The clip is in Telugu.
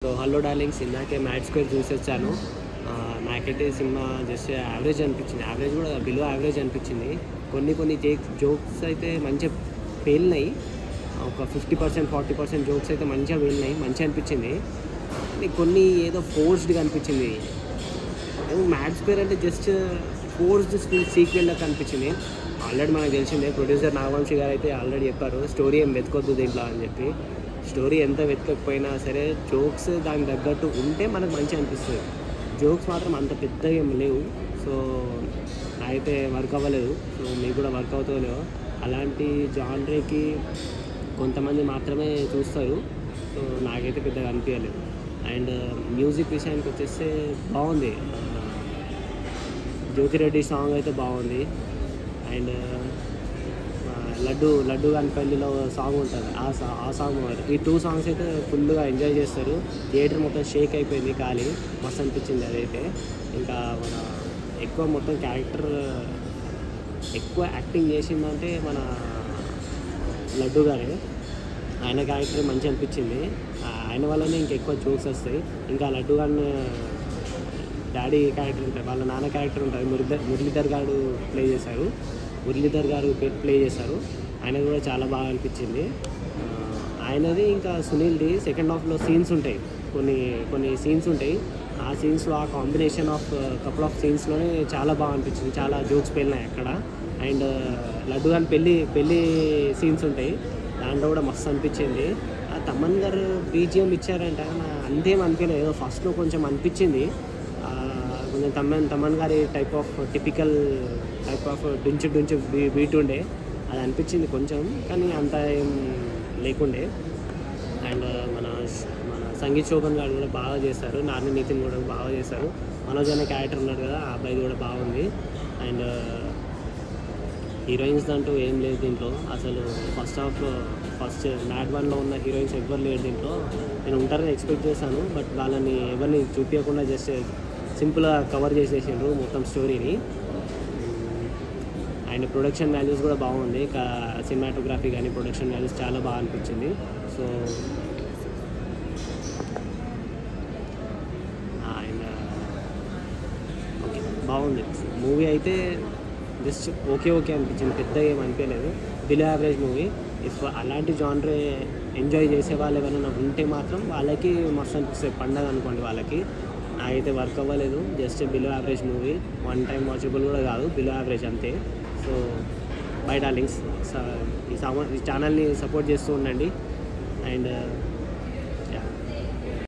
సో హలో డార్లింగ్స్, ఇందాకే మ్యాట్ స్క్వేర్ చూసొచ్చాను. నాకైతే సినిమా జస్ట్ యావరేజ్ అనిపించింది. యావరేజ్ కూడా బిలో యావరేజ్ అనిపించింది. కొన్ని జోక్స్ అయితే మంచిగా పేలినాయి. ఒక 50% 40% జోక్స్ అయితే మంచిగా పేలినాయి, మంచిగా అనిపించింది. కొన్ని ఏదో ఫోర్స్డ్గా అనిపించింది. ఏమో మ్యాట్ స్క్వేర్ అంటే జస్ట్ ఫోర్స్డ్ సీక్వెల్ లాగా అనిపించింది. ఆల్రెడీ మనకు తెలిసిందే, ప్రొడ్యూసర్ నాగవంశీ గారు అయితే ఆల్రెడీ చెప్పారు స్టోరీ ఏం వెతుకొద్దు దీంట్లో అని చెప్పి. స్టోరీ ఎంత వెతకపోయినా సరే జోక్స్ దానికి తగ్గట్టు ఉంటే మనకు మంచిగా అనిపిస్తుంది. జోక్స్ మాత్రం అంత పెద్దగా ఏం లేవు. సో నాకైతే వర్క్ అవ్వలేదు. సో మీకు కూడా వర్క్ అవుతుందో లేవో. అలాంటి జానర్కి కొంతమంది మాత్రమే చూస్తారు. సో నాకైతే పెద్దగా అనిపించలేదు. అండ్ మ్యూజిక్ విషయానికి వచ్చేస్తే బాగుంది. జ్యోతిరెడ్డి సాంగ్ అయితే బాగుంది. అండ్ లడ్డు గాని పెళ్ళిలో సాంగ్ ఉంటుంది, ఆ సాంగ్. ఈ 2 సాంగ్స్ అయితే ఫుల్గా ఎంజాయ్ చేస్తారు. థియేటర్ మొత్తం షేక్ అయిపోయింది, ఖాళీ మస్తు అనిపించింది అదైతే. ఇంకా మన ఎక్కువ మొత్తం క్యారెక్టర్ ఎక్కువ యాక్టింగ్ చేసిందంటే మన లడ్డు గారే. ఆయన క్యారెక్టర్ మంచి అనిపించింది. ఆయన వల్లనే ఇంకెక్కువ జోక్స్ వస్తాయి. ఇంకా లడ్డు గారిని డాడీ క్యారెక్టర్ ఉంటుంది, వాళ్ళ నాన్న క్యారెక్టర్ ఉంటుంది, మురళీధర్ గారు ప్లే చేశారు. ఆయన కూడా చాలా బాగా అనిపించింది. ఆయనది ఇంకా సునీల్ది సెకండ్ హాఫ్లో సీన్స్ ఉంటాయి, కొన్ని సీన్స్ ఉంటాయి. ఆ సీన్స్లో ఆ కాంబినేషన్ ఆఫ్ కపుల్ ఆఫ్ సీన్స్లోనే చాలా బాగా అనిపించింది. చాలా జోక్స్ పెళ్ళినాయి అక్కడ. అండ్ లడ్డు గారి పెళ్ళి సీన్స్ ఉంటాయి, దాంట్లో కూడా మస్తు అనిపించింది. ఆ తమన్ గారు బీజిఎం ఇచ్చారంట, అంతేం అనిపించలేదు. ఏదో ఫస్ట్లో కొంచెం అనిపించింది, కొంచెం తమన్ గారి టిపికల్ టైప్ ఆఫ్ డుంచు బీట్ ఉండే, అది అనిపించింది కొంచెం. కానీ అంత ఏం లేకుండే. అండ్ మన సంగీత్ శోభన్ గారు కూడా బాగా చేశారు. నాని నితిన్ కూడా బాగా చేశారు. మనోజ్ అనే క్యారెక్టర్ ఉన్నాడు కదా, ఆ అబ్బాయి కూడా బాగుంది. అండ్ హీరోయిన్స్ దాంట్లో ఏం లేదు దీంట్లో అసలు. ఫస్ట్ మ్యాట్ 1లో ఉన్న హీరోయిన్స్ ఎవ్వరు లేరు దీంట్లో. నేను ఉంటారని ఎక్స్పెక్ట్ చేశాను, బట్ వాళ్ళని ఎవరిని చూపించకుండా జస్ట్ సింపుల్గా కవర్ చేసేసిండ్రు మొత్తం స్టోరీని. అండ్ ప్రొడక్షన్ వాల్యూస్ కూడా బాగుంది. సినిమాటోగ్రఫీ కానీ ప్రొడక్షన్ వాల్యూస్ చాలా బాగా అనిపించింది. సో అండ్ ఓకే, బాగుంది మూవీ అయితే. జస్ట్ ఓకే అనిపించింది, పెద్దగా ఏం అనిపించలేదు. Below average movie. ఇఫ్ అలాంటి జానర్ ఎంజాయ్ చేసే వాళ్ళు ఎవరైనా ఉంటే మాత్రం వాళ్ళకి మస్తు అనిపిస్తుంది, పండగ అనుకోండి వాళ్ళకి. నాకైతే వర్క్ అవ్వలేదు. Just below average movie, 1 time watchable కూడా కాదు, బిలో యావరేజ్ అంతే. సో బై డార్లింగ్స్, ఈ ఛానల్ని సపోర్ట్ చేస్తూ ఉండండి. అండ్